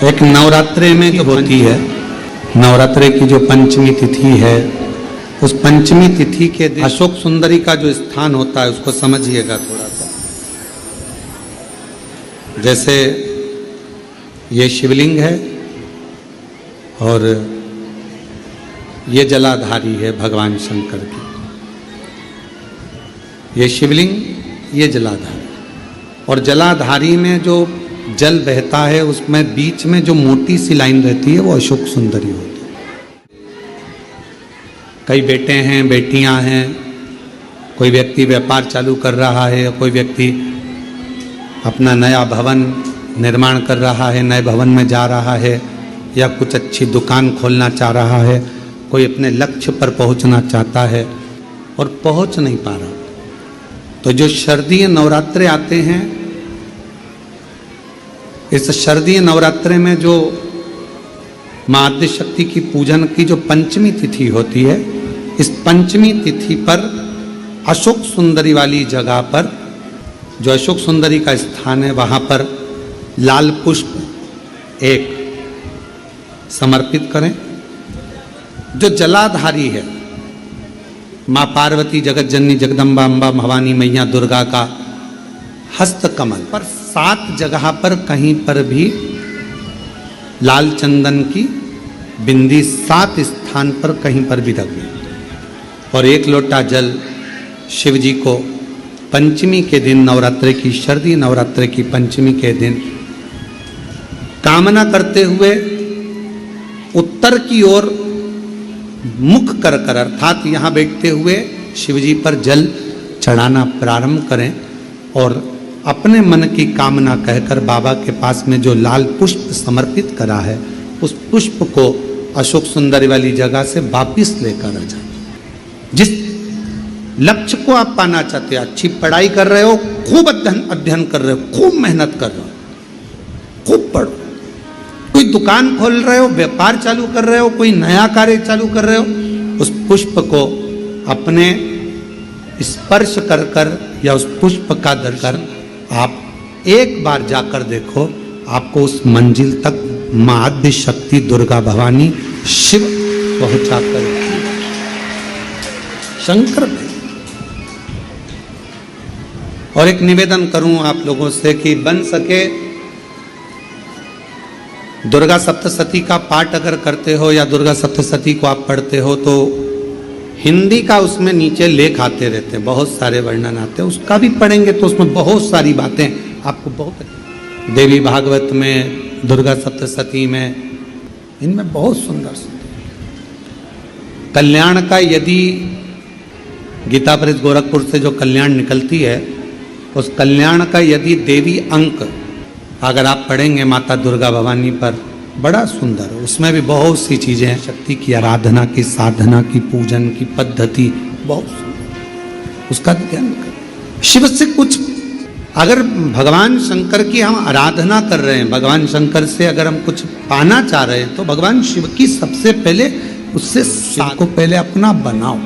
एक नवरात्रे में जो होती है, नवरात्रे की जो पंचमी तिथि है, उस पंचमी तिथि के दिन अशोक सुंदरी का जो स्थान होता है उसको समझिएगा थोड़ा सा। जैसे ये शिवलिंग है और ये जलाधारी है भगवान शंकर की। ये शिवलिंग, ये जलाधारी, और जलाधारी में जो जल बहता है उसमें बीच में जो मोटी सी लाइन रहती है वो अशोक सुंदरी होती है। कई बेटे हैं, बेटियां हैं, कोई व्यक्ति व्यापार चालू कर रहा है, कोई व्यक्ति अपना नया भवन निर्माण कर रहा है, नए भवन में जा रहा है, या कुछ अच्छी दुकान खोलना चाह रहा है, कोई अपने लक्ष्य पर पहुंचना चाहता है और पहुंच नहीं पा रहा। तो जो शारदीय नवरात्रे आते हैं, इस शारदीय नवरात्रे में जो मां आद्य शक्ति की पूजन की जो पंचमी तिथि होती है, इस पंचमी तिथि पर अशोक सुंदरी वाली जगह पर, जो अशोक सुंदरी का स्थान है, वहां पर लाल पुष्प एक समर्पित करें। जो जलाधारी है, मां पार्वती, जगत जननी, जगदम्बा, अम्बा, भवानी मैया, दुर्गा का हस्त कमल पर 7 जगह पर कहीं पर भी लाल चंदन की बिंदी 7 स्थान पर कहीं पर भी रख, और 1 लोटा जल शिव जी को पंचमी के दिन, नवरात्रे की, शारदीय नवरात्रे की पंचमी के दिन कामना करते हुए उत्तर की ओर मुख कर कर, अर्थात यहाँ बैठते हुए शिव जी पर जल चढ़ाना प्रारंभ करें और अपने मन की कामना कहकर बाबा के पास में जो लाल पुष्प समर्पित करा है, उस पुष्प को अशोक सुंदरी वाली जगह से वापिस लेकर आ जाए। जिस लक्ष्य को आप पाना चाहते हो, अच्छी पढ़ाई कर रहे हो, खूब अध्ययन कर रहे हो, खूब मेहनत कर रहे हो, खूब पढ़ो, कोई दुकान खोल रहे हो, व्यापार चालू कर रहे हो, कोई नया कार्य चालू कर रहे हो, उस पुष्प को अपने स्पर्श कर कर या उस पुष्प का दर्शन आप एक बार जाकर देखो, आपको उस मंजिल तक मां आद्य शक्ति, दुर्गा, भवानी, शिव पहुंचा कर, शंकर भी। और एक निवेदन करूं आप लोगों से कि बन सके दुर्गा सप्तशती का पाठ अगर करते हो या दुर्गा सप्तशती को आप पढ़ते हो तो हिंदी का उसमें नीचे लेख आते रहते हैं, बहुत सारे वर्णन आते हैं, उसका भी पढ़ेंगे तो उसमें बहुत सारी बातें आपको बहुत, देवी भागवत में, दुर्गा सप्तशती में, इनमें बहुत सुंदर सुंदर कल्याण का, यदि गीता प्रेस गोरखपुर से जो कल्याण निकलती है, उस कल्याण का यदि देवी अंक अगर आप पढ़ेंगे माता दुर्गा भवानी पर, बड़ा सुंदर, उसमें भी बहुत सी चीजें हैं, शक्ति की आराधना की, साधना की, पूजन की पद्धति, बहुत सुंदर, उसका ध्यान करें। शिव से कुछ, अगर भगवान शंकर की हम आराधना कर रहे हैं, भगवान शंकर से अगर हम कुछ पाना चाह रहे हैं, तो भगवान शिव की सबसे पहले, उससे शिव को पहले अपना बनाओ।